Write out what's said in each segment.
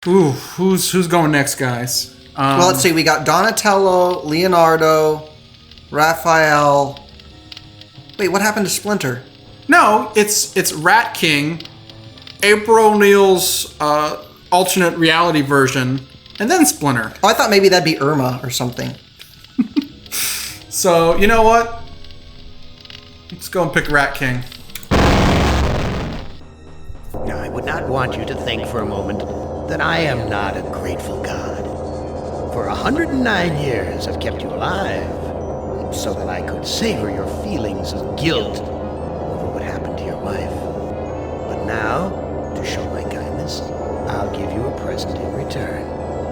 Ooh, who's going next, guys? Well, let's see. We got Donatello, Leonardo, Raphael. Wait, what happened to Splinter? No, it's Rat King, April O'Neil's alternate reality version, and then Splinter. Oh, I thought maybe that'd be Irma or something. So, you know what? Let's go and pick Rat King. Now, I would not want you to think for a moment that I am not a grateful God. For 109 years, I've kept you alive, so that I could savor your feelings of guilt over what happened to your wife. But now, to show my kindness, I'll give you a present in return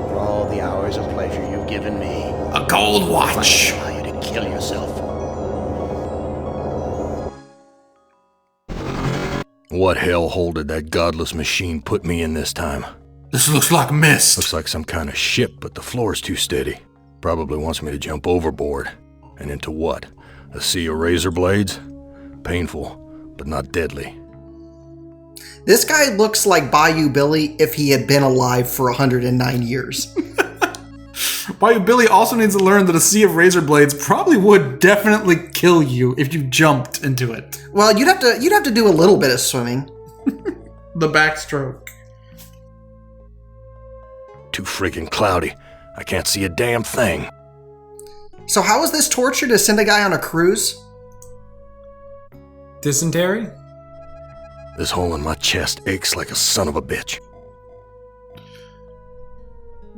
for all the hours of pleasure you've given me. A gold watch. If I allow you to kill yourself. What hellhole did that godless machine put me in this time? This looks like mist. Looks like some kind of ship, but the floor's too steady. Probably wants me to jump overboard. And into what? A sea of razor blades? Painful, but not deadly. This guy looks like Bayou Billy if he had been alive for 109 years. Bayou Billy also needs to learn that a sea of razor blades probably would definitely kill you if you jumped into it. Well, you'd have to do a little bit of swimming. The backstroke. Too freaking cloudy. I can't see a damn thing. So how is this torture to send a guy on a cruise? Dysentery? This hole in my chest aches like a son of a bitch.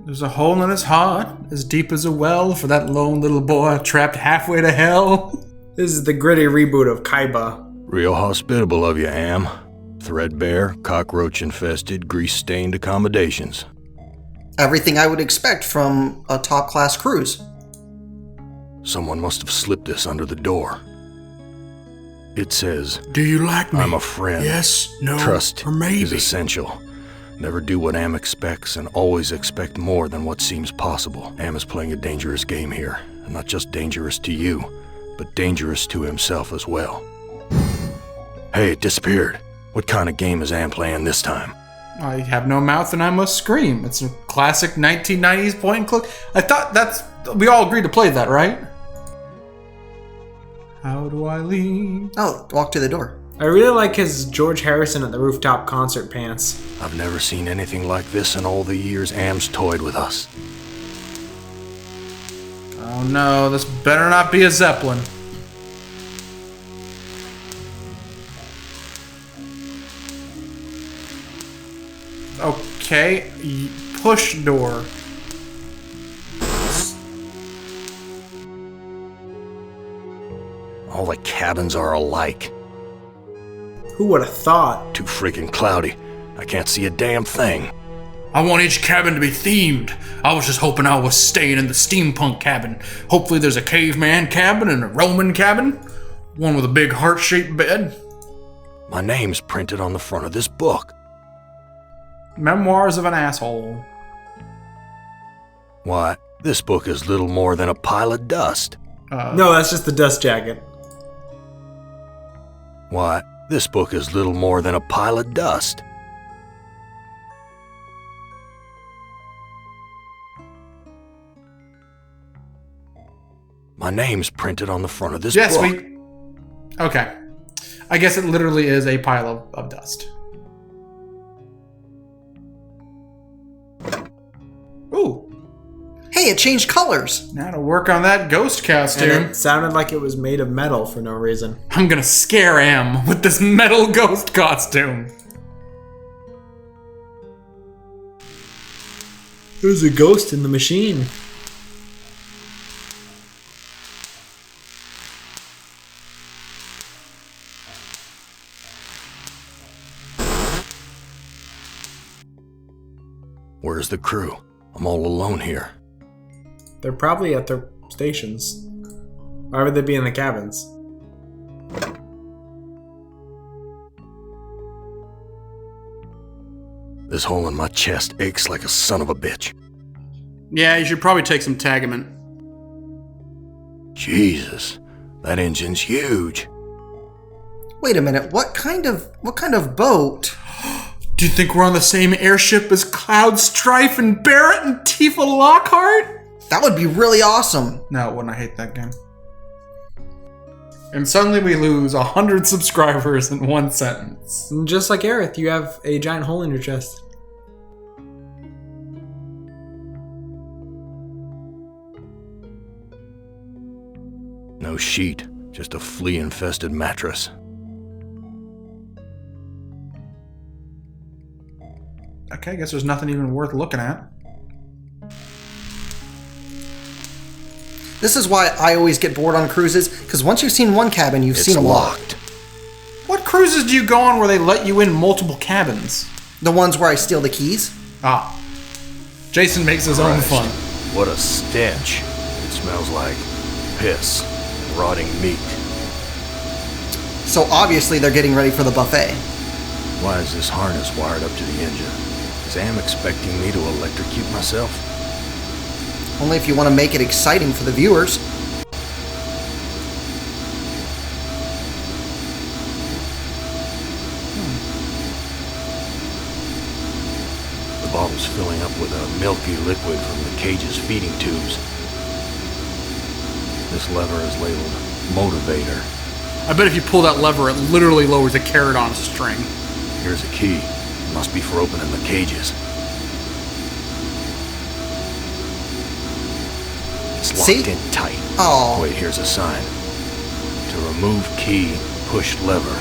There's a hole in his heart, as deep as a well, for that lone little boy trapped halfway to hell. This is the gritty reboot of Kaiba. Real hospitable of you, Am. Threadbare, cockroach-infested, grease-stained accommodations. Everything I would expect from a top-class cruise. Someone must have slipped this under the door. It says, Do you like me? I'm a friend. Yes, no, Trust or maybe. is essential. Never do what Am expects and always expect more than what seems possible. Am is playing a dangerous game here. And not just dangerous to you, but dangerous to himself as well. Hey, it disappeared. What kind of game is Am playing this time? I have no mouth and I must scream. It's a classic 1990s point and click. I thought we all agreed to play that, right? How do I leave? Oh, walk to the door. I really like his George Harrison at the rooftop concert pants. I've never seen anything like this in all the years Am's toyed with us. Oh no, this better not be a Zeppelin. Okay, push door. All the cabins are alike. Who would have thought? Too freaking cloudy. I can't see a damn thing. I want each cabin to be themed. I was just hoping I was staying in the steampunk cabin. Hopefully there's a caveman cabin and a Roman cabin. One with a big heart-shaped bed. My name's printed on the front of this book. Memoirs of an Asshole. Why, this book is little more than a pile of dust. No, that's just the dust jacket. Why, this book is little more than a pile of dust. My name's printed on the front of this Yes, book. Okay. I guess it literally is a pile of dust. Ooh. Hey, it changed colors. Now to work on that ghost costume. And it sounded like it was made of metal for no reason. I'm gonna scare Am with this metal ghost costume. There's a ghost in the machine. Where's the crew? I'm all alone here. They're probably at their stations. Why would they be in the cabins? This hole in my chest aches like a son of a bitch. Yeah, you should probably take some Tagament. Jesus, that engine's huge. Wait a minute. What kind of boat? Do you think we're on the same airship as Cloud Strife and Barrett and Tifa Lockhart? That would be really awesome. No, it wouldn't. I hate that game. And suddenly we lose 100 subscribers in one sentence. And just like Aerith, you have a giant hole in your chest. No sheet, just a flea-infested mattress. Okay, I guess there's nothing even worth looking at. This is why I always get bored on cruises, because once you've seen one cabin, you've seen them all. locked. What cruises do you go on where they let you in multiple cabins? The ones where I steal the keys. Ah. Jason makes his own fun. What a stench. It smells like piss, rotting meat. So obviously they're getting ready for the buffet. Why is this harness wired up to the engine? Is Am expecting me to electrocute myself? Only if you want to make it exciting for the viewers. The bottle's filling up with a milky liquid from the cage's feeding tubes. This lever is labeled Motivator. I bet if you pull that lever, it literally lowers a carrot on a string. Here's a key. It must be for opening the cages. It's locked See? in tight. Oh. Wait, here's a sign. To remove key, push lever.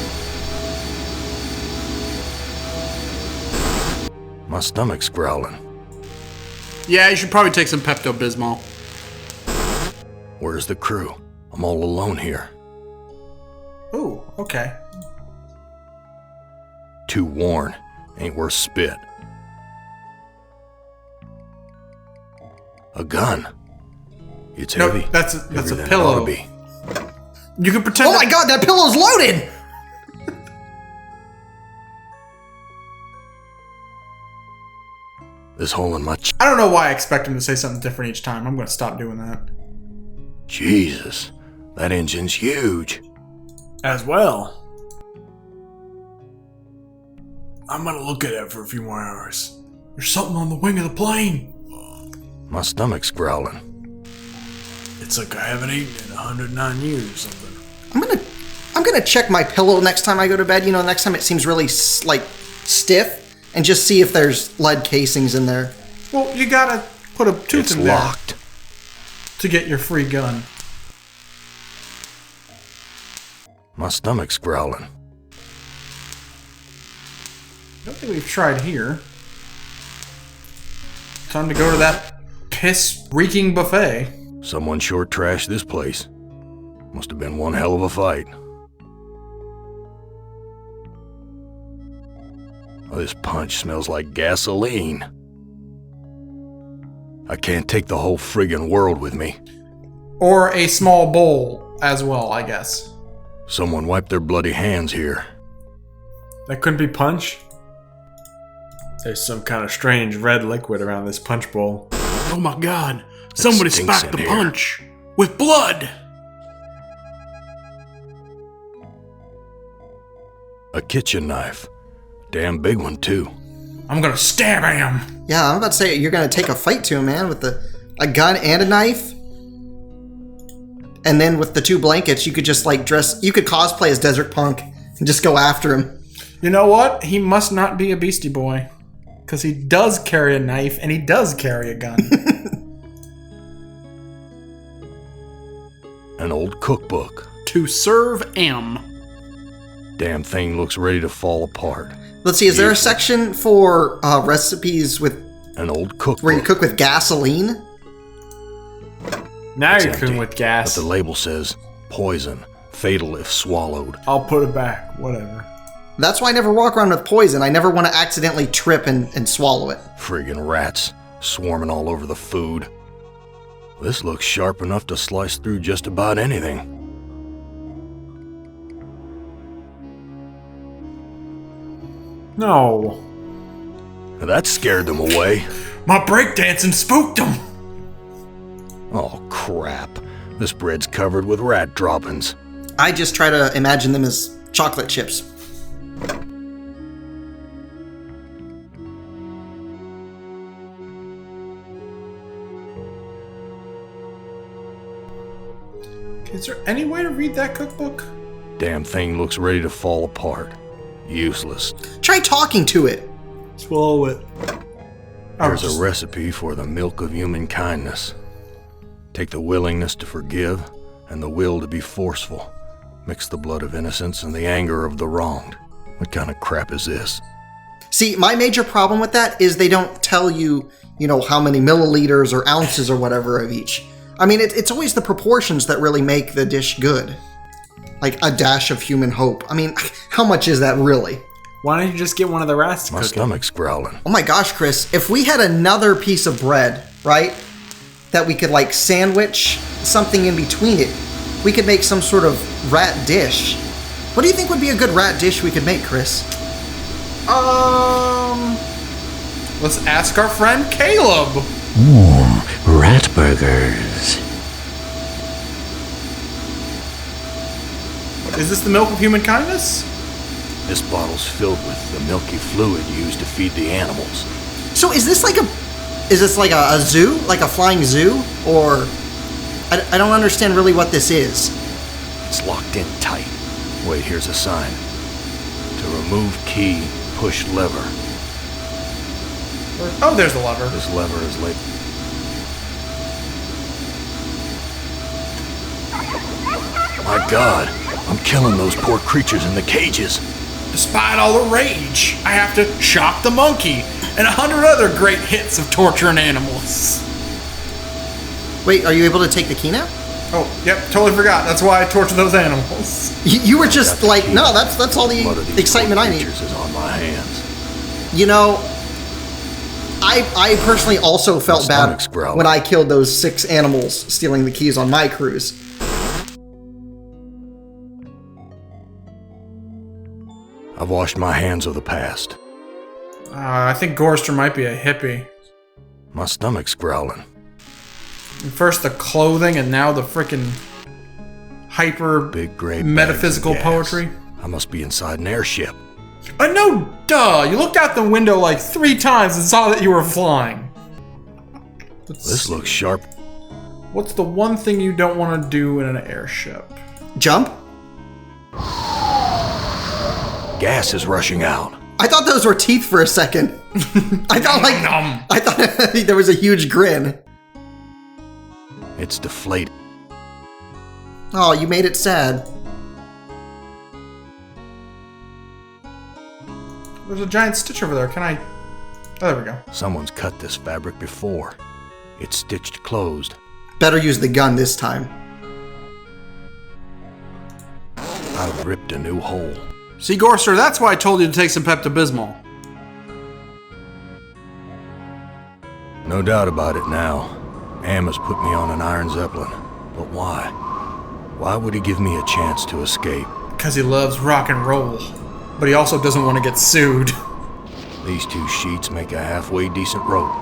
My stomach's growling. Yeah, you should probably take some Pepto-Bismol. Where's the crew? I'm all alone here. Ooh, okay. Too worn. Ain't worth spit. A gun. It's No, heavy. that's a Heavier than it pillow. ought to be. You can pretend. Oh my god, that pillow's loaded! This hole in my I don't know why I expect him to say something different each time. I'm going to stop doing that. Jesus, that engine's huge. As well. I'm going to look at it for a few more hours. There's something on the wing of the plane. My stomach's growling. It's like I haven't eaten in 109 years or something. I'm gonna check my pillow next time I go to bed. You know, next time it seems really stiff, and just see if there's lead casings in there. Well, you got to put a tooth It's in locked. there to get your free gun. My stomach's growling. I don't think we've tried here. Time to go to that piss-reeking buffet. Someone sure trashed this place. Must have been one hell of a fight. Oh, this punch smells like gasoline. I can't take the whole friggin' world with me. Or a small bowl as well, I guess. Someone wipe their bloody hands here. That couldn't be punch. There's some kind of strange red liquid around this punch bowl. Oh my god. Somebody stinks spiked in the here. punch with blood. A kitchen knife. Damn big one, too. I'm gonna stab him. Yeah, I'm about to say you're gonna take a fight to him, man, with a gun and a knife. And then with the two blankets, you could just you could cosplay as Desert Punk and just go after him. You know what? He must not be a Beastie Boy. Because he does carry a knife and he does carry a gun. An old cookbook. To serve M. Damn thing looks ready to fall apart. Let's see, is there a section for recipes with An old cookbook. where you cook with gasoline? Now It's you're cooking empty, with gas. But the label says, poison, fatal if swallowed. I'll put it back. Whatever. That's why I never walk around with poison. I never want to accidentally trip and swallow it. Friggin' rats, swarming all over the food. This looks sharp enough to slice through just about anything. No. That scared them away. My breakdancing spooked him. Oh, crap. This bread's covered with rat droppings. I just try to imagine them as chocolate chips. Is there any way to read that cookbook? Damn thing looks ready to fall apart. Useless. Try talking to it. Swallow it. There's a recipe for the milk of human kindness. Take the willingness to forgive and the will to be forceful. Mix the blood of innocence and the anger of the wronged. What kind of crap is this? See, my major problem with that is they don't tell you, how many milliliters or ounces or whatever of each. I mean, it's always the proportions that really make the dish good. Like a dash of human hope. I mean, how much is that really? Why don't you just get one of the rats to My cook stomach's growling. Oh my gosh, Chris, if we had another piece of bread, right, that we could like sandwich something in between it, we could make some sort of rat dish. What do you think would be a good rat dish we could make, Chris? Let's ask our friend Caleb. Rat burgers. Is this the milk of human kindness? This bottle's filled with the milky fluid used to feed the animals. So is this like a zoo? Like a flying zoo? Or I don't understand really what this is. It's locked in tight. Wait, here's a sign. To remove key, push lever. Oh, there's the lever. This lever is labeled. My God, I'm killing those poor creatures in the cages. Despite all the rage, I have to shock the monkey and 100 other great hits of torturing animals. Wait, are you able to take the key now? Oh, yep, totally forgot. That's why I torture those animals. You were just like, no, that's all Blood of the these excitement poor I need. creatures is on my hands. I personally also felt bad stomach's growling. when I killed those 6 animals stealing the keys on my cruise. I've washed my hands of the past. I think Gorster might be a hippie. My stomach's growling. First the clothing and now the frickin' hyper Big gray metaphysical bags of gas. poetry. I must be inside an airship. No, duh! You looked out the window like 3 times and saw that you were flying. This looks sharp. What's the one thing you don't want to do in an airship? Jump? Gas is rushing out. I thought those were teeth for a second. I thought there was a huge grin. It's deflated. Oh, you made it sad. There's a giant stitch over there. Can I... Oh, there we go. Someone's cut this fabric before. It's stitched closed. Better use the gun this time. I've ripped a new hole. See, Gorster, that's why I told you to take some Pepto-Bismol. No doubt about it now. Am has put me on an Iron Zeppelin. But why? Why would he give me a chance to escape? Because he loves rock and roll. But he also doesn't want to get sued. These 2 sheets make a halfway decent rope.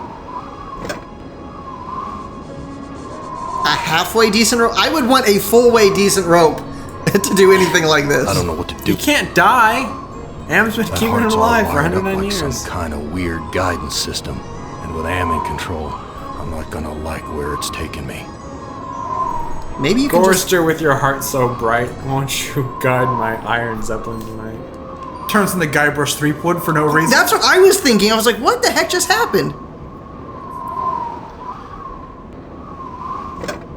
A halfway decent rope? I would want a full-way decent rope to do anything like this. I don't know what to do. You can't die. Am's been My keeping him heart's all alive for wired up 109 like years. some kind of weird guidance system. And with Am in control, I'm not gonna like where it's taking me. Maybe you can just... Gorster, with your heart so bright, won't you guide my Iron Zeppelin tonight? Turns into Guybrush Threepwood for no reason. That's what I was thinking. I was like, what the heck just happened?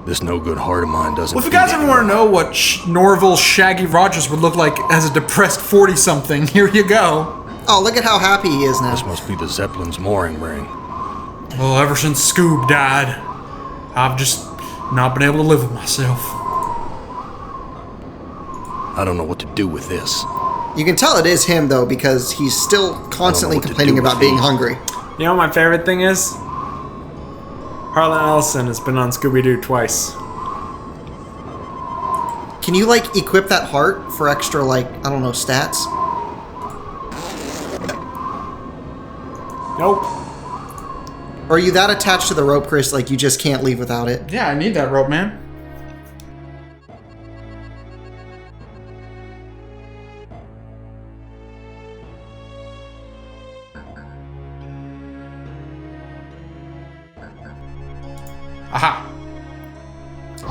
This no-good heart of mine doesn't. Well, if you guys feed ever want to know what Norville Shaggy Rogers would look like as a depressed 40-something, here you go. Oh, look at how happy he is now. This must be the Zeppelin's mooring ring. Well, ever since Scoob died, I've just not been able to live with myself. I don't know what to do with this. You can tell it is him, though, because he's still constantly what to complaining do with about being me. hungry. You know what my favorite thing is? Harlan Ellison has been on Scooby-Doo twice. Can you, like, equip that heart for extra, like, I don't know, stats? Nope. Or are you that attached to the rope, Chris, like you just can't leave without it? Yeah, I need that rope, man. Aha.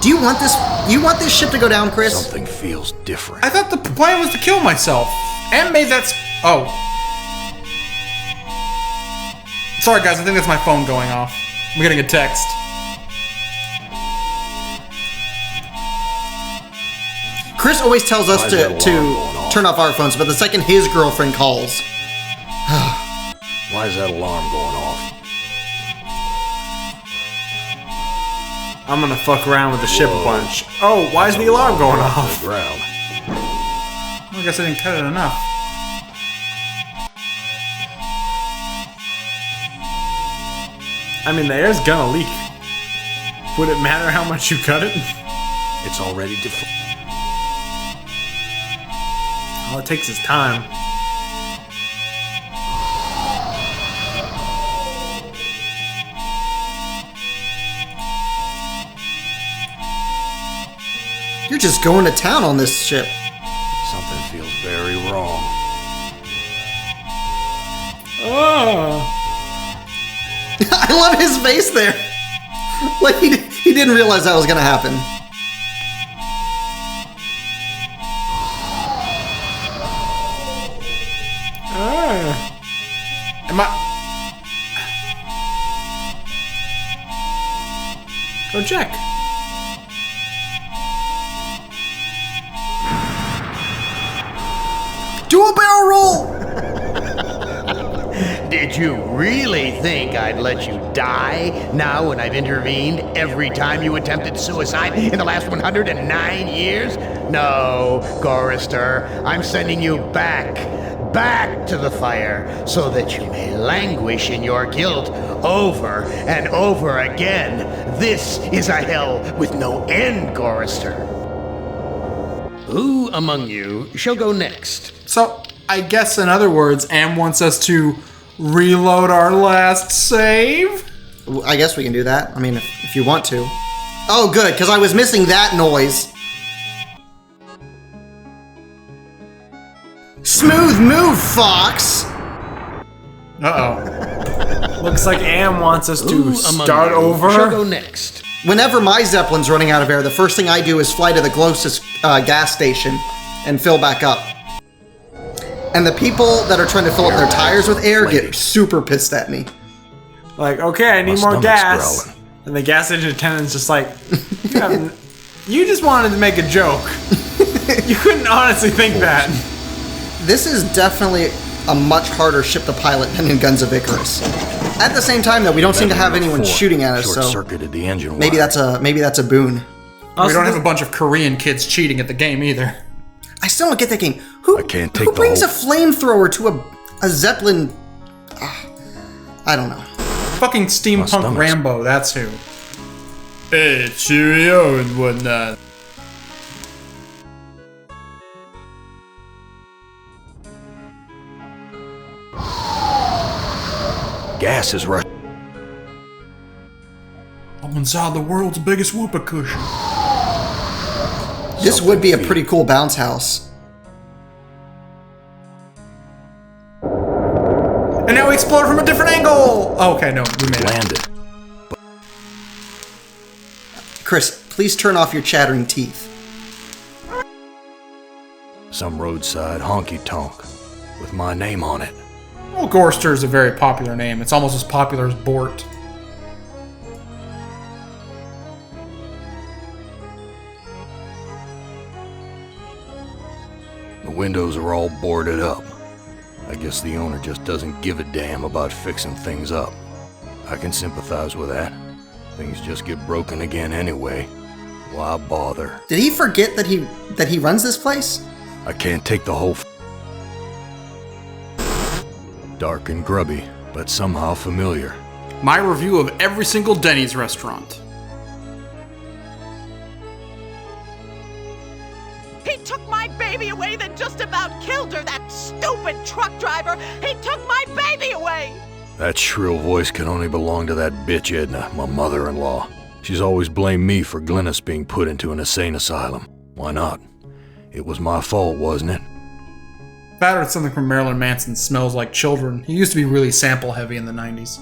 Do you want this? You want this ship to go down, Chris? Something feels different. I thought the plan was to kill myself. And made that. Oh. Sorry, guys. I think that's my phone going off. I'm getting a text. Chris always tells us to turn off our phones, but the second his girlfriend calls. Why is that alarm going off? I'm gonna fuck around with the ship a bunch. Oh, why is the alarm going off? The ground. Well, I guess I didn't cut it enough. I mean, the air's gonna leak. Would it matter how much you cut it? It's already deflated. All it takes is time. You're just going to town on this ship. Something feels very wrong. Oh. I love his face there. Like he didn't realize that was gonna happen. Am I? Go check. Do a barrel roll! Did you really think I'd let you die now when I've intervened every time you attempted suicide in the last 109 years? No, Gorister, I'm sending you back to the fire so that you may languish in your guilt over and over again. This is a hell with no end, Gorister. Who among you shall go next? So, I guess in other words, Am wants us to reload our last save? I guess we can do that. I mean, if you want to. Oh, good, because I was missing that noise. Smooth move, Fox! Uh-oh. Looks like Am wants us to Who among start you over. shall go next? Whenever my Zeppelin's running out of air, the first thing I do is fly to the closest gas station and fill back up. And the people that are trying to fill up their tires with air get super pissed at me. Like, okay, I need My more stomach's gas. growling. And the gas station attendant's just like, you just wanted to make a joke. You couldn't honestly think that. This is definitely a much harder ship to pilot than in Guns of Icarus. At the same time, though, we don't seem to have anyone shooting at us, so Short-circuited the engine maybe wire. that's a boon. We don't have a bunch of Korean kids cheating at the game either. I still don't get that game. Who, I can't take who the brings whole- a flamethrower to a Zeppelin? I don't know. Fucking steampunk stomach's- Rambo, that's who. Hey, cheerio and whatnot. Gas is rushing. I'm inside the world's biggest whoopee cushion. This would be a pretty cool bounce house. And now we explode from a different angle! Oh, okay, no, we made it. Landed. Chris, please turn off your chattering teeth. Some roadside honky-tonk with my name on it. Well, Gorster is a very popular name. It's almost as popular as Bort. The windows are all boarded up. I guess the owner just doesn't give a damn about fixing things up. I can sympathize with that. Things just get broken again anyway. Why bother? Did he forget that he runs this place? I can't take the whole dark and grubby, but somehow familiar. My review of every single Denny's restaurant. He took my baby away, then just about killed her, that stupid truck driver! He took my baby away! That shrill voice can only belong to that bitch Edna, my mother-in-law. She's always blamed me for Glynis being put into an insane asylum. Why not? It was my fault, wasn't it? That or something from Marilyn Manson Smells Like Children. He used to be really sample heavy in the 90s.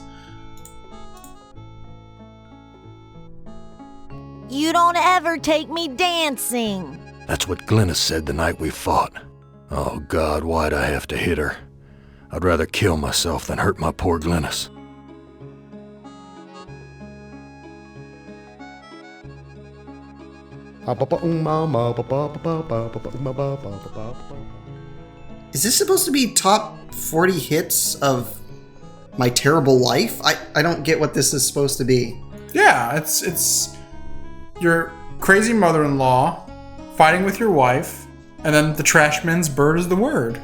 You don't ever take me dancing. That's what Glennis said the night we fought. Oh God, why'd I have to hit her? I'd rather kill myself than hurt my poor Glennis. Is this supposed to be top 40 hits of My Terrible Life? I don't get what this is supposed to be. Yeah, it's your crazy mother-in-law fighting with your wife, and then the Trashman's bird is the word.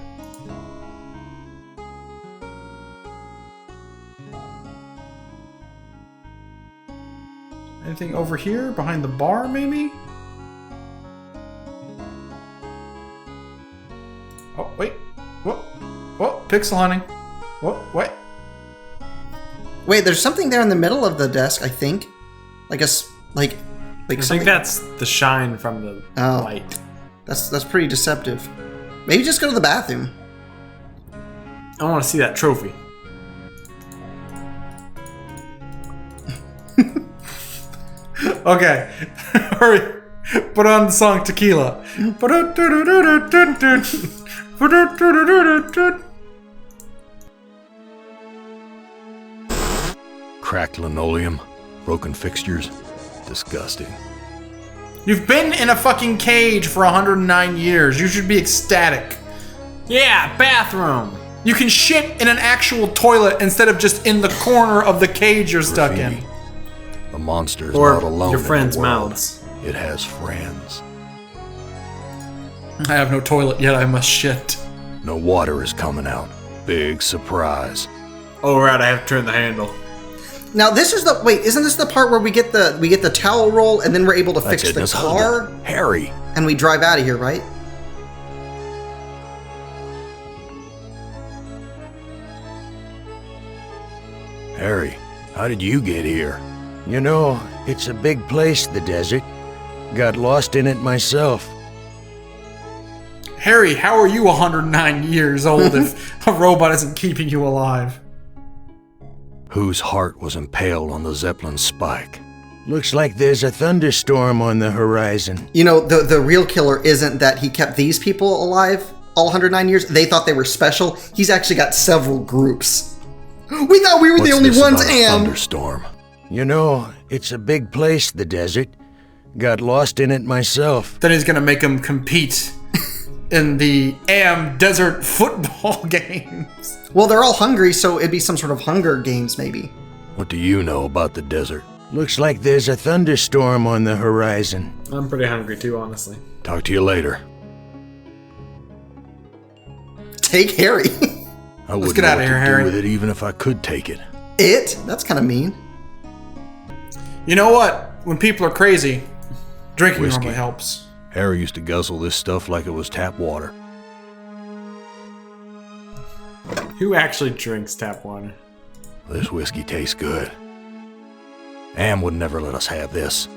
Anything over here behind the bar, maybe? Oh, wait. Whoa, pixel hunting. What? Wait, there's something there in the middle of the desk, I think. Like I think that's the shine from the light. That's pretty deceptive. Maybe just go to the bathroom. I want to see that trophy. Okay, hurry. Put on the song Tequila. Cracked linoleum, broken fixtures. Disgusting. You've been in a fucking cage for 109 years. You should be ecstatic. Yeah, bathroom. You can shit in an actual toilet instead of just in the corner of the cage you're stuck in. The monster's Or not alone your in friends' the world. mouths. It has friends. I have no toilet yet. I must shit. No water is coming out. Big surprise. Oh right, I have to turn the handle. Now this is the isn't this the part where we get the towel roll and then we're able to That's fix it, the Miss car Husband. Harry. and we drive out of here, right? Harry, how did you get here? You know, it's a big place, the desert. Got lost in it myself. Harry, how are you 109 years old if a robot isn't keeping you alive? Whose heart was impaled on the Zeppelin spike? Looks like there's a thunderstorm on the horizon. You know, the real killer isn't that he kept these people alive all 109 years. They thought they were special. He's actually got several groups. We thought we were the only ones, about a and thunderstorm. You know, it's a big place, the desert. Got lost in it myself. Then he's gonna make him compete in the Desert football games. well, they're all hungry, so it'd be some sort of Hunger Games, maybe. What do you know about the desert? Looks like there's a thunderstorm on the horizon. I'm pretty hungry too, honestly. Talk to you later. Take Harry. I wouldn't get know outta what here, to Harry. do with it even if I could take it. That's kind of mean. You know what? When people are crazy, drinking Whiskey. normally helps. Harry used to guzzle this stuff like it was tap water. Who actually drinks tap water? This whiskey tastes good. Am would never let us have this.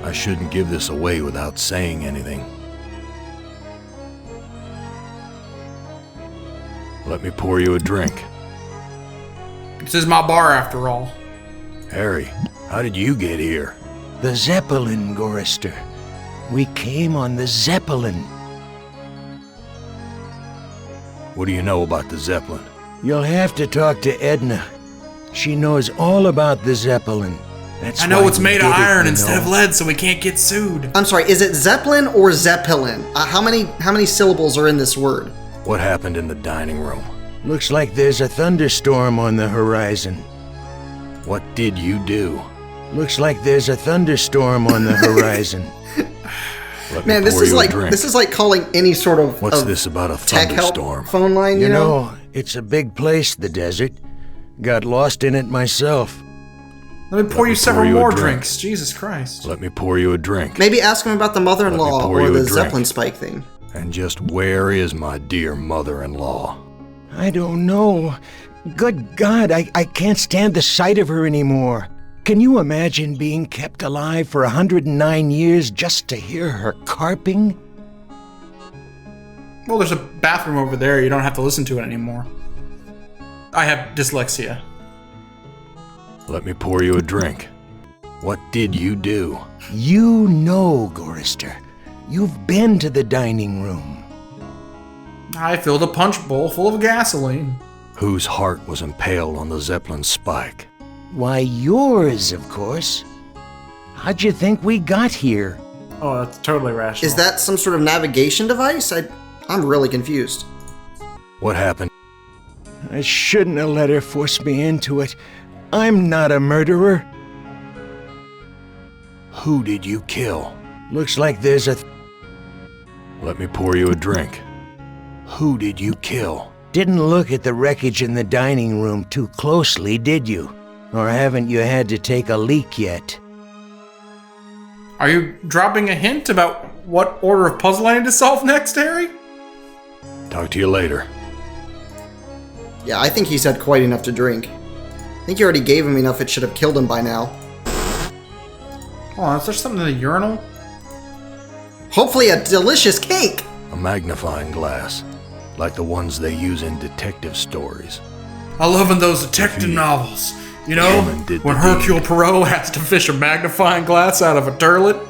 I shouldn't give this away without saying anything. Let me pour you a drink. This is my bar after all. Harry, how did you get here? The Zeppelin, Gorister. We came on the Zeppelin. What do you know about the Zeppelin? You'll have to talk to Edna. She knows all about the Zeppelin. That's I know why it's we made of did it, iron you instead know. of lead, so we can't get sued. I'm sorry, is it Zeppelin or Zeppelin? How many syllables are in this word? What happened in the dining room? Looks like there's a thunderstorm on the horizon. What did you do? Looks like there's a thunderstorm on the horizon. Let me Man, this pour is you a like drink. this is like calling any sort of What's of this about a tech help thunderstorm? phone line. You know? It's a big place, the desert. Got lost in it myself. Let me pour you me several pour you a more drink. drinks. Jesus Christ. Let me pour you a drink. Maybe ask him about the mother-in-law Let me pour or you a the drink. Zeppelin spike thing. And just where is my dear mother-in-law? I don't know. Good God, I can't stand the sight of her anymore. Can you imagine being kept alive for 109 years just to hear her carping? Well, there's a bathroom over there. You don't have to listen to it anymore. I have dyslexia. Let me pour you a drink. What did you do? You know, Gorister. You've been to the dining room. I filled a punch bowl full of gasoline. Whose heart was impaled on the Zeppelin spike? Why, yours, of course. How'd you think we got here? Oh, that's totally rational. Is that some sort of navigation device? I'm really confused. What happened? I shouldn't have let her force me into it. I'm not a murderer. Who did you kill? Looks like there's a... Let me pour you a drink. Who did you kill? Didn't look at the wreckage in the dining room too closely, did you? Or haven't you had to take a leak yet? Are you dropping a hint about what order of puzzle I need to solve next, Harry? Talk to you later. Yeah, I think he's had quite enough to drink. I think you already gave him enough it should have killed him by now. Hold on, is there something in the urinal? Hopefully a delicious cake! A magnifying glass, like the ones they use in detective stories. I love in those detective novels. You know, Woman did when the Hercule deed. Poirot has to fish a magnifying glass out of a turlet.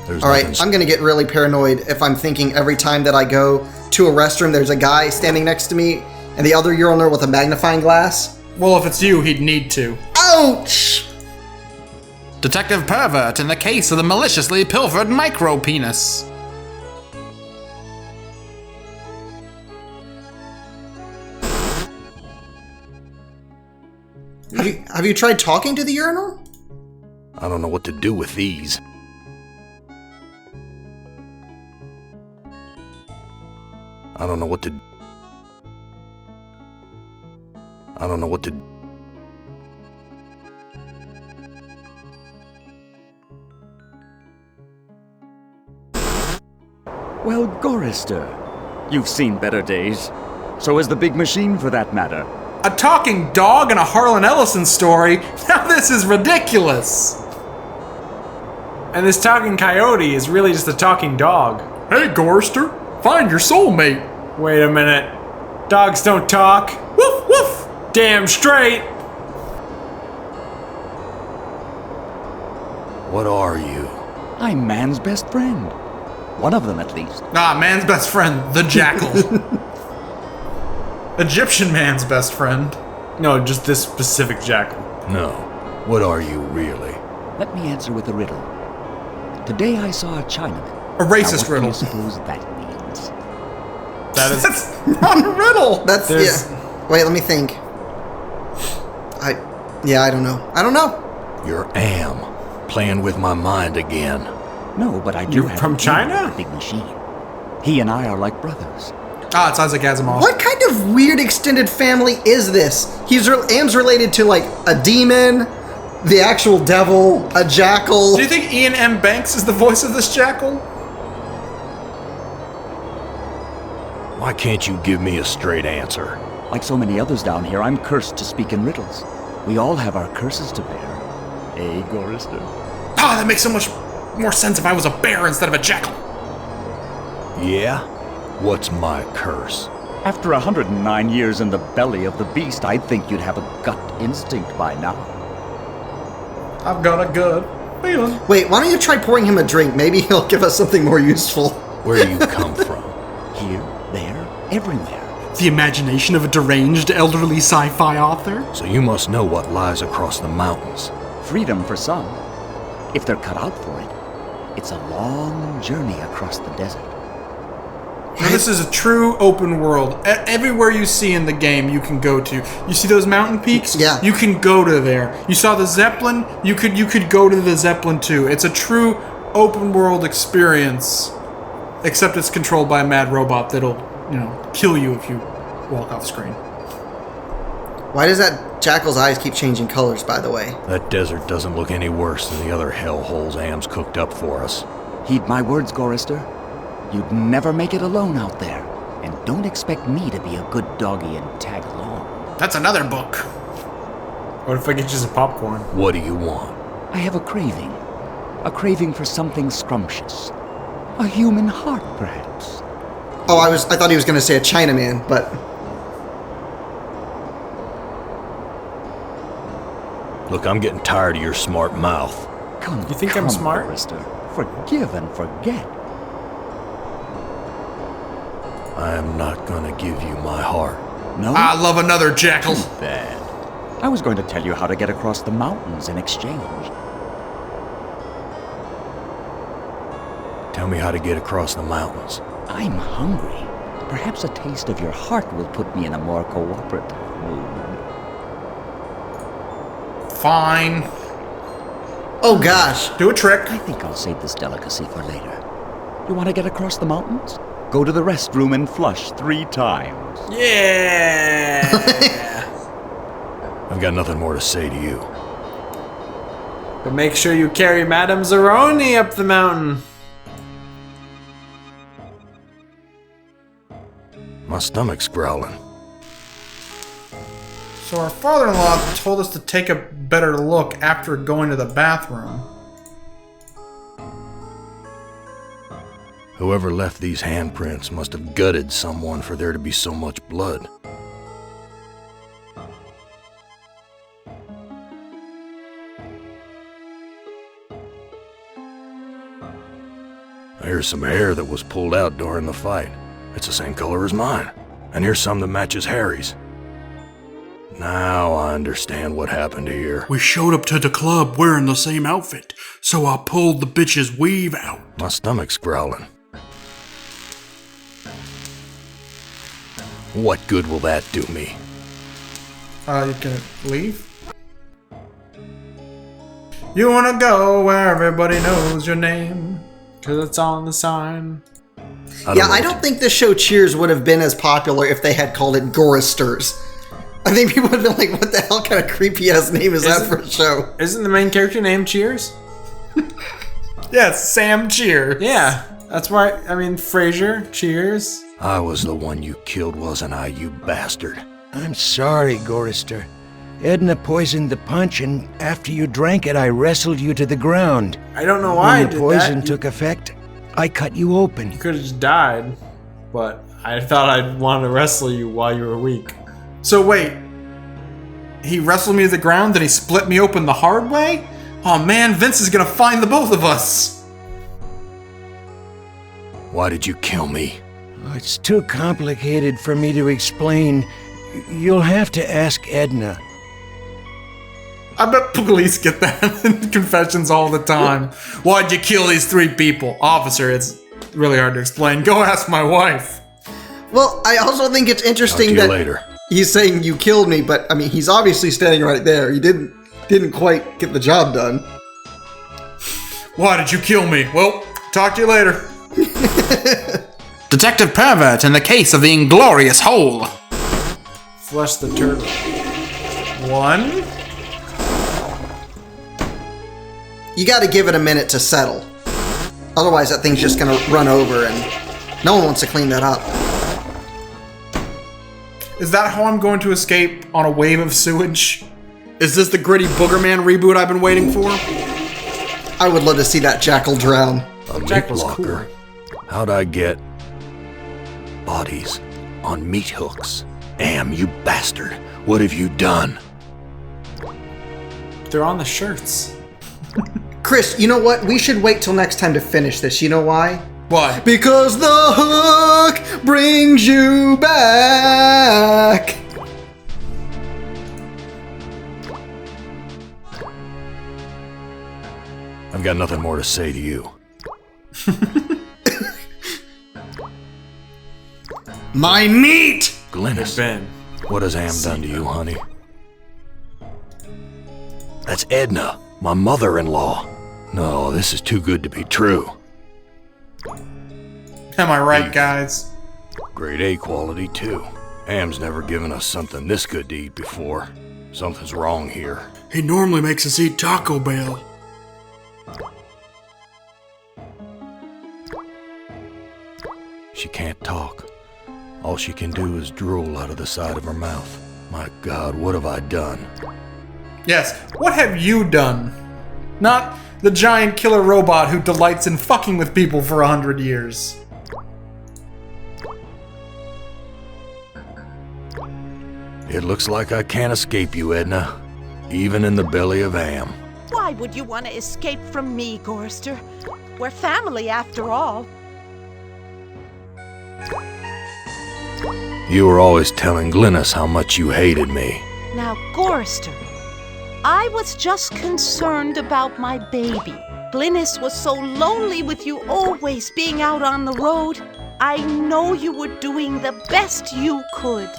There's Alright, nothing I'm gonna get really paranoid if I'm thinking every time that I go to a restroom there's a guy standing next to me and the other urinal with a magnifying glass. Well, if it's you, he'd need to. Ouch! Detective Pervert in the case of the maliciously pilfered micro-penis. Have you tried talking to the urinal? I don't know what to do with these. I don't know what to... Well, Gorister, you've seen better days. So has the big machine, for that matter. A talking dog in a Harlan Ellison story? Now this is ridiculous! And this talking coyote is really just a talking dog. Hey, Gorster, find your soulmate. Wait a minute. Dogs don't talk. Woof, woof! Damn straight! What are you? I'm man's best friend. One of them, at least. Ah, man's best friend, the jackal. Egyptian man's best friend. No, just this specific jackal. No. What are you really? Let me answer with a riddle. Today I saw a Chinaman. A racist now, what riddle. do you suppose that means? That is... That's not a riddle! That's, There's- yeah. Wait, let me think. I don't know. I don't know. You're Am. Playing with my mind again. No, but I do You're have from a deal China? with the big machine. He and I are like brothers. Ah, it's Isaac Asimov. What kind of weird extended family is this? Am's related to like a demon, the actual devil, a jackal. Do you think Ian M. Banks is the voice of this jackal? Why can't you give me a straight answer? Like so many others down here, I'm cursed to speak in riddles. We all have our curses to bear. Eh, Gorister? Ah, that makes so much more sense if I was a bear instead of a jackal. Yeah? What's my curse? After 109 years in the belly of the beast, I'd think you'd have a gut instinct by now. I've got a good feeling. Wait, why don't you try pouring him a drink? Maybe he'll give us something more useful. Where do you come from? Here, there, everywhere. The imagination of a deranged elderly sci-fi author? So you must know what lies across the mountains. Freedom for some. If they're cut out for it, it's a long journey across the desert. Now, this is a true open world. Everywhere you see in the game, you can go to. You see those mountain peaks? Yeah. You can go to there. You saw the Zeppelin? You could go to the Zeppelin too. It's a true open world experience. Except it's controlled by a mad robot that'll, kill you if you walk off screen. Why does that jackal's eyes keep changing colors, by the way? That desert doesn't look any worse than the other hellholes Am's cooked up for us. Heed my words, Gorister. You'd never make it alone out there. And don't expect me to be a good doggy and tag along. That's another book. What if I get you some popcorn? What do you want? I have a craving. A craving for something scrumptious. A human heart, perhaps. Oh, I thought he was gonna say a Chinaman, but Look, I'm getting tired of your smart mouth. Come, You think I'm smart? Forrester. Forgive and forget. I am not gonna give you my heart. No? I love another jackal. Bad. I was going to tell you how to get across the mountains in exchange. Tell me how to get across the mountains. I'm hungry. Perhaps a taste of your heart will put me in a more cooperative mood. Fine. Oh gosh. Do a trick. I think I'll save this delicacy for later. You want to get across the mountains? Go to the restroom and flush 3 times. Yeah. I've got nothing more to say to you. But make sure you carry Madame Zeroni up the mountain. My stomach's growling. So our father-in-law told us to take a better look after going to the bathroom. Whoever left these handprints must have gutted someone for there to be so much blood. Here's some hair that was pulled out during the fight. It's the same color as mine. And here's some that matches Harry's. Now I understand what happened here. We showed up to the club wearing the same outfit, so I pulled the bitch's weave out. My stomach's growling. What good will that do me? You can leave? You wanna go where everybody knows your name? Because it's on the sign. I don't think the show Cheers would have been as popular if they had called it Goristers. I think people would have been like, what the hell kind of creepy ass name is that for a show? Isn't the main character named Cheers? Yes, Sam Cheer. Yeah. That's why, I mean, Frasier, Cheers. I was the one you killed, wasn't I, you bastard? I'm sorry, Gorister. Edna poisoned the punch, and after you drank it, I wrestled you to the ground. I don't know why I When did the poison that. took effect, I cut you open. You could have just died. But I thought I'd want to wrestle you while you were weak. So wait, he wrestled me to the ground, then he split me open the hard way? Oh man, Vince is gonna find the both of us. Why did you kill me? It's too complicated for me to explain. You'll have to ask Edna. I bet police get that in confessions all the time. Why'd you kill these 3 people? Officer, it's really hard to explain. Go ask my wife. Well, I also think it's interesting Talk to you that later. he's saying you killed me, but I mean, he's obviously standing right there. He didn't quite get the job done. Why did you kill me? Well, talk to you later. Detective Pervert in the case of the Inglorious Hole. Flush the turtle. 1. You got to give it a minute to settle. Otherwise, that thing's just going to run over, and no one wants to clean that up. Is that how I'm going to escape on a wave of sewage? Is this the gritty Booger Man reboot I've been waiting for? I would love to see that jackal drown. A meat Jack was locker? How'd I get bodies on meat hooks? Am, you bastard. What have you done? They're on the shirts. Chris, you know what? We should wait till next time to finish this. You know why? Why? Because the hook brings you back. I've got nothing more to say to you. My meat! Glynis, Ben. what has Am done to you, honey? That's Edna, my mother-in-law. No, this is too good to be true. Am I right, guys? Grade A quality, too. Am's never given us something this good to eat before. Something's wrong here. He normally makes us eat Taco Bell. She can't talk. All she can do is drool out of the side of her mouth. My God, what have I done? Yes, what have you done? Not the giant killer robot who delights in fucking with people for 100 years. It looks like I can't escape you, Edna. even in the belly of Am. Why would you want to escape from me, Gorrister? We're family after all. You were always telling Glynis how much you hated me. Now, Gorrister, I was just concerned about my baby. Glynis was so lonely with you always being out on the road. I know you were doing the best you could.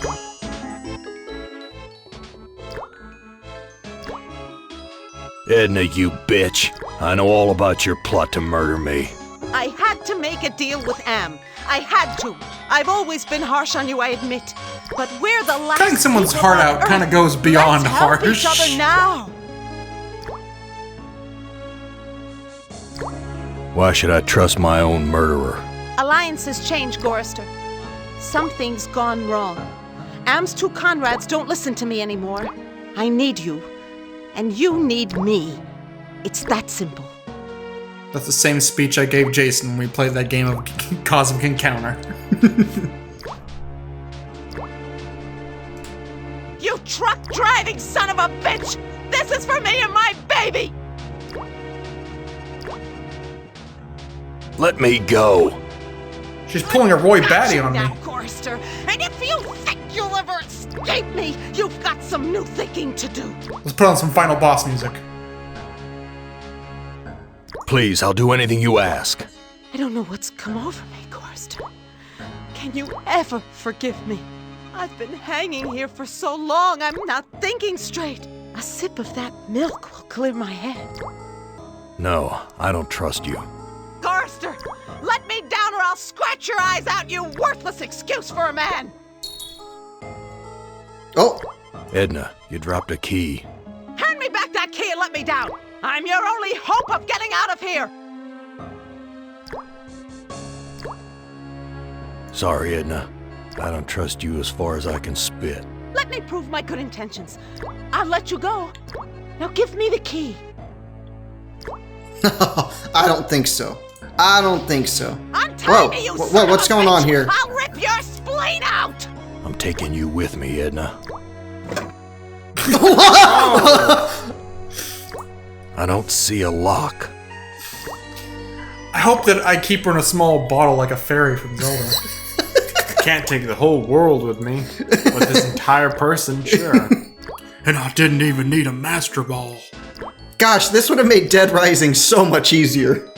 Edna, you bitch. I know all about your plot to murder me. I had to make a deal with Am. I had to. I've always been harsh on you, I admit. But we're the last Cutting someone's people heart on out kind of Earth. goes beyond Let's help harsh. each other now. Why should I trust my own murderer? Alliances change, Gorrister. Something's gone wrong. Am's two Conrads don't listen to me anymore. I need you. And you need me. It's that simple. That's the same speech I gave Jason when we played that game of Cosmic Encounter. You truck-driving son of a bitch! This is for me and my baby! Let me go. She's pulling a Roy Batty on now, me. Gorrister, and if you think you'll ever escape me, you've got some new thinking to do. Let's put on some final boss music. Please, I'll do anything you ask. I don't know what's come over me, Gorrister. Can you ever forgive me? I've been hanging here for so long, I'm not thinking straight. A sip of that milk will clear my head. No, I don't trust you. Gorrister, let me down or I'll scratch your eyes out, you worthless excuse for a man! Oh! Edna, you dropped a key. Hand me back that key and let me down! I'm your only hope of getting out of here! Sorry, Edna. I don't trust you as far as I can spit. Let me prove my good intentions. I'll let you go. Now give me the key. I don't think so. I don't think so. Untie me, you Whoa, son of what's a going on bitch! here? I'll rip your spleen out! I'm taking you with me, Edna. I don't see a lock. I hope that I keep her in a small bottle like a fairy from Zelda. Can't take the whole world with me, but this entire person, sure. And I didn't even need a Master Ball. Gosh, this would have made Dead Rising so much easier.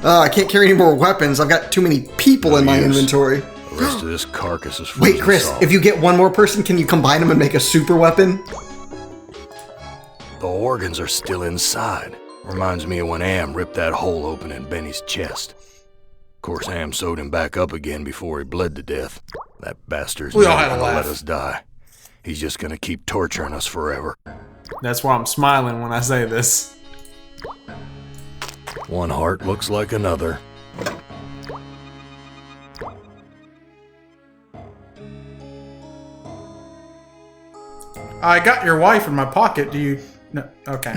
I can't carry any more weapons. I've got too many people in my inventory. The rest of this carcass is Wait, Chris, solid. if you get one more person, can you combine them and make a super weapon? The organs are still inside. Reminds me of when Am ripped that hole open in Benny's chest. Of course, Am sewed him back up again before he bled to death. That bastard's We all never had a gonna laugh. let us die. He's just gonna keep torturing us forever. That's why I'm smiling when I say this. One heart looks like another. I got your wife in my pocket. Do you... No. Okay.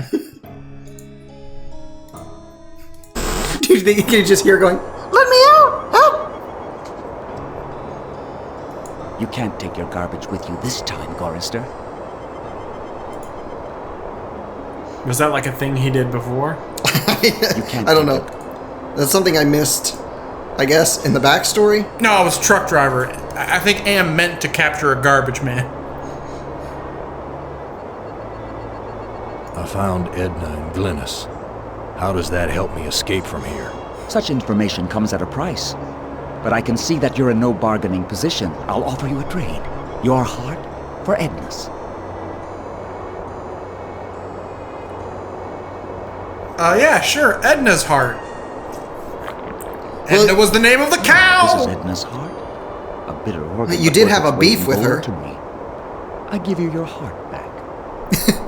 Do you think you can just hear going, "Let me out! Help!" You can't take your garbage with you this time, Gorrister. Was that like a thing he did before? I don't know. That's something I missed, I guess, in the backstory. No, I was truck driver. I think Am meant to capture a garbage man. I found Edna and Glynis. How does that help me escape from here? Such information comes at a price. But I can see that you're in no bargaining position. I'll offer you a trade. Your heart for Edna's. Yeah, sure. Edna's heart. Edna was the name of the cow! This is Edna's heart. A bitter organ. You that did worth have its a weight beef in with gold her. To me. I give you your heart back.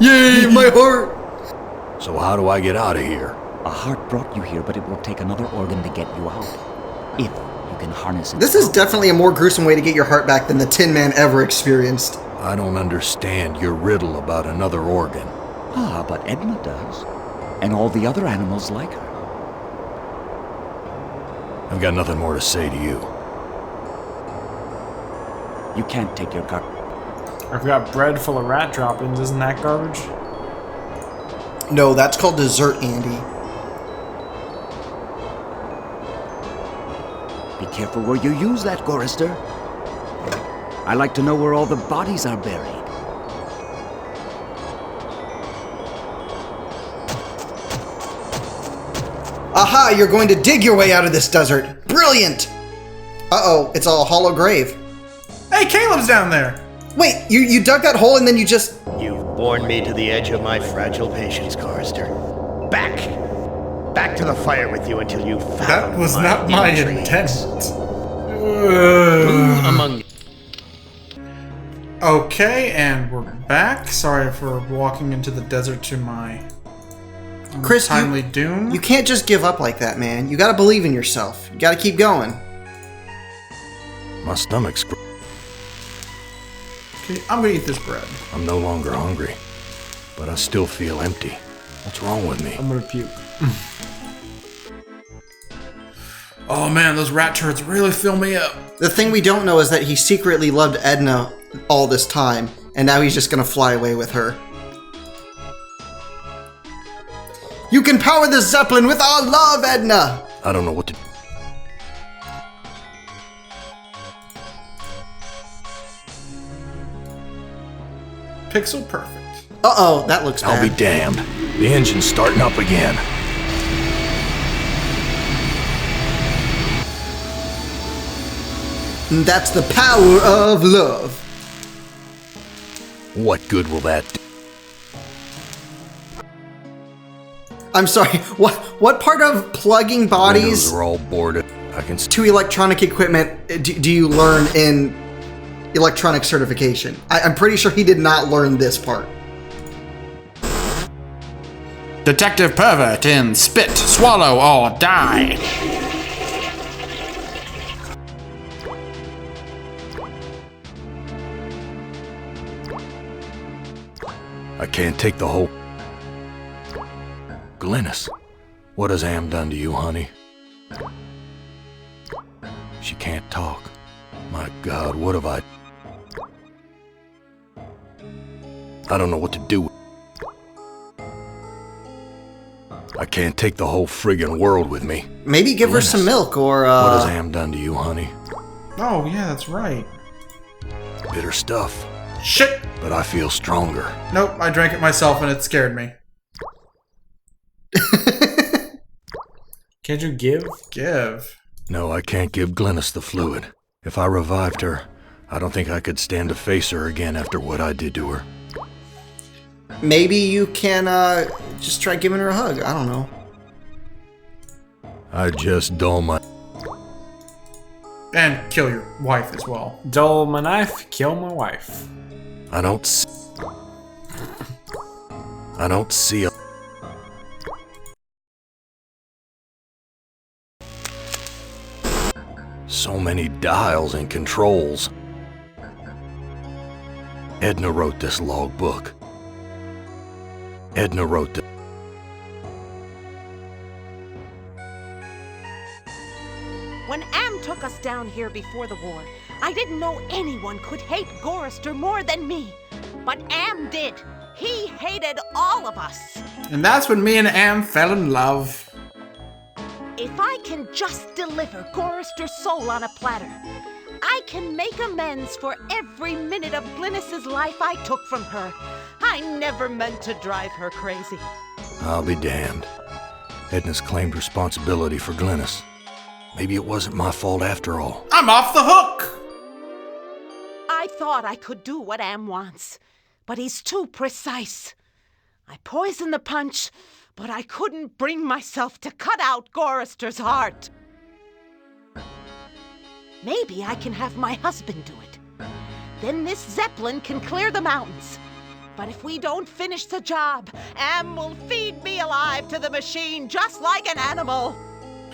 Yay, my heart! So how do I get out of here? A heart brought you here, but it will take another organ to get you out. If you can harness it. This is definitely a more gruesome way to get your heart back than the Tin Man ever experienced. I don't understand your riddle about another organ. Ah, but Edna does. And all the other animals like her. I've got nothing more to say to you. You can't take your gut. I've got bread full of rat droppings. Isn't that garbage? No, that's called dessert, Andy. Be careful where you use that, Gorister. I like to know where all the bodies are buried. Aha, you're going to dig your way out of this desert. Brilliant! Uh-oh, it's a hollow grave. Hey, Caleb's down there. Wait, you dug that hole and then you just... You've borne me to the edge of my fragile patience, Gorister. Back to the fire with you until you found That was not my intent. Among Okay, and we're back. Sorry for walking into the desert to my Chris, timely doom. You can't just give up like that, man. You gotta believe in yourself. You gotta keep going. My stomach's... Okay, I'm gonna eat this bread. I'm no longer hungry, but I still feel empty. What's wrong with me? I'm gonna puke. Oh man, those rat turds really fill me up. The thing we don't know is that he secretly loved Edna all this time, and now he's just gonna fly away with her. You can power the Zeppelin with our love, Edna! I don't know what to... Pixel perfect. Uh-oh, that looks bad. I'll be damned. The engine's starting up again. And that's the power of love. What good will that do? I'm sorry, what part of plugging bodies Windows are all boarded. I can... to electronic equipment do you learn in electronic certification? I'm pretty sure he did not learn this part. Detective Pervert in Spit, Swallow, or Die. I can't take the whole... Glynis, what has Am done to you, honey? She can't talk. My God, what have I... I don't know what to do. I can't take the whole friggin' world with me. Maybe give her some milk or, What has Am done to you, honey? Oh yeah, that's right. Bitter stuff. Shit! But I feel stronger. Nope, I drank it myself and it scared me. Can't you give? Give. No, I can't give Glynis the fluid. If I revived her, I don't think I could stand to face her again after what I did to her. maybe you can just try giving her a hug. I don't know. I just dull my... And kill your wife as well. Dull my knife, kill my wife. I don't see a... So many dials and controls. Edna wrote this logbook. Edna wrote the... When Am took us down here before the war, I didn't know anyone could hate Gorister more than me. But Am did. He hated all of us. And that's when me and Am fell in love. If I can just deliver Gorister's soul on a platter, I can make amends for every minute of Glynis's life I took from her. I never meant to drive her crazy. I'll be damned. Edna's claimed responsibility for Glynis. Maybe it wasn't my fault after all. I'm off the hook! I thought I could do what Am wants, but he's too precise. I poisoned the punch, but I couldn't bring myself to cut out Gorister's heart. Maybe I can have my husband do it. Then this Zeppelin can clear the mountains. But if we don't finish the job, Am will feed me alive to the machine just like an animal.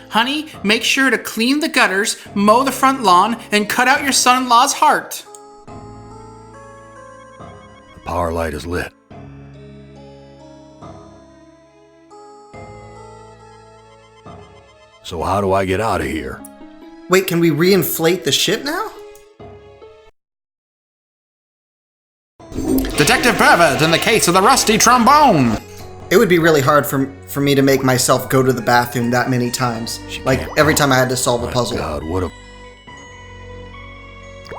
Honey, make sure to clean the gutters, mow the front lawn, and cut out your son-in-law's heart. The power light is lit. So how do I get out of here? Wait, can we reinflate the ship now? Detective Pervert in the case of the rusty trombone. It would be really hard for me to make myself go to the bathroom that many times. Like, every time I had to solve a puzzle. God, what a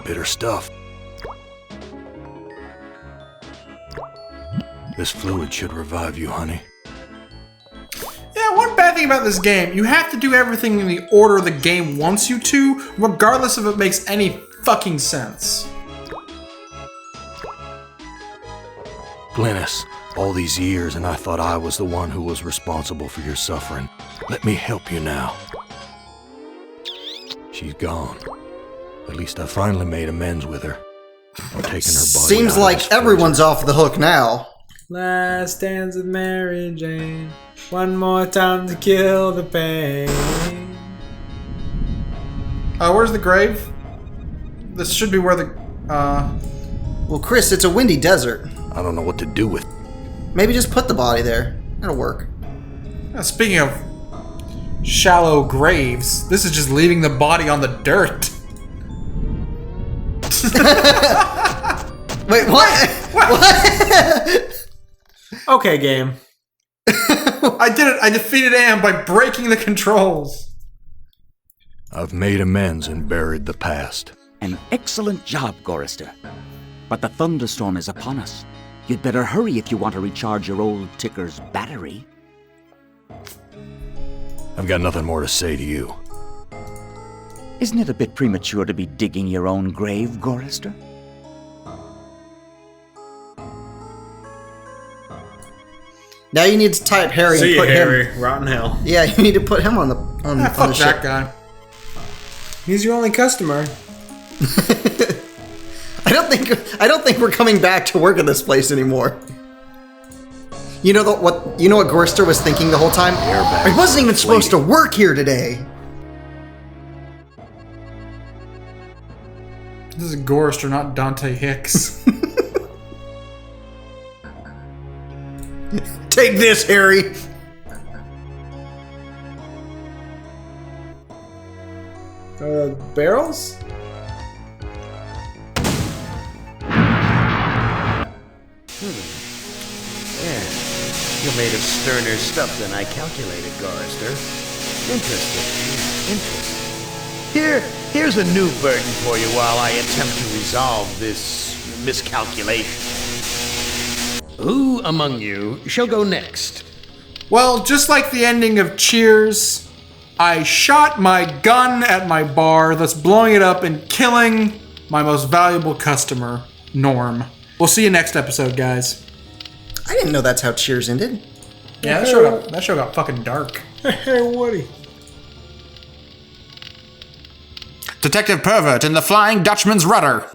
bitter stuff. This fluid should revive you, honey. Yeah, one bad thing about this game, you have to do everything in the order the game wants you to, regardless if it makes any fucking sense. Glynis, all these years and I thought I was the one who was responsible for your suffering. Let me help you now. She's gone. At least I finally made amends with her. I'm taking her body Seems out like of this everyone's off the hook now. Last dance with Mary Jane. One more time to kill the pain. Where's the grave? This should be where the, Well, Chris, it's a windy desert. I don't know what to do with. Maybe just put the body there. That'll work. Speaking of shallow graves, this is just leaving the body on the dirt. Wait, what? What? Okay, game. I did it. I defeated Am by breaking the controls. I've made amends and buried the past. An excellent job, Gorister. But the thunderstorm is upon us. You'd better hurry if you want to recharge your old ticker's battery. I've got nothing more to say to you. Isn't it a bit premature to be digging your own grave, Gorister? Now you need to type Harry See and you, put Harry. him. Rotten hell. Yeah, you need to put him on the Fuck the ship. that guy. He's your only customer. I don't think we're coming back to work at this place anymore. You know what Gorster was thinking the whole time? I wasn't even supposed to work here today. This is Gorster, not Dante Hicks. Take this, Harry. Barrels? Yeah, you're made of sterner stuff than I calculated, Gorister. Interesting. Here's a new burden for you while I attempt to resolve this miscalculation. Who among you shall go next? Well, just like the ending of Cheers, I shot my gun at my bar, thus blowing it up and killing my most valuable customer, Norm. We'll see you next episode, guys. I didn't know that's how Cheers ended. Yeah, that show got fucking dark. Hey, Woody. Detective Pervert in the Flying Dutchman's Rudder.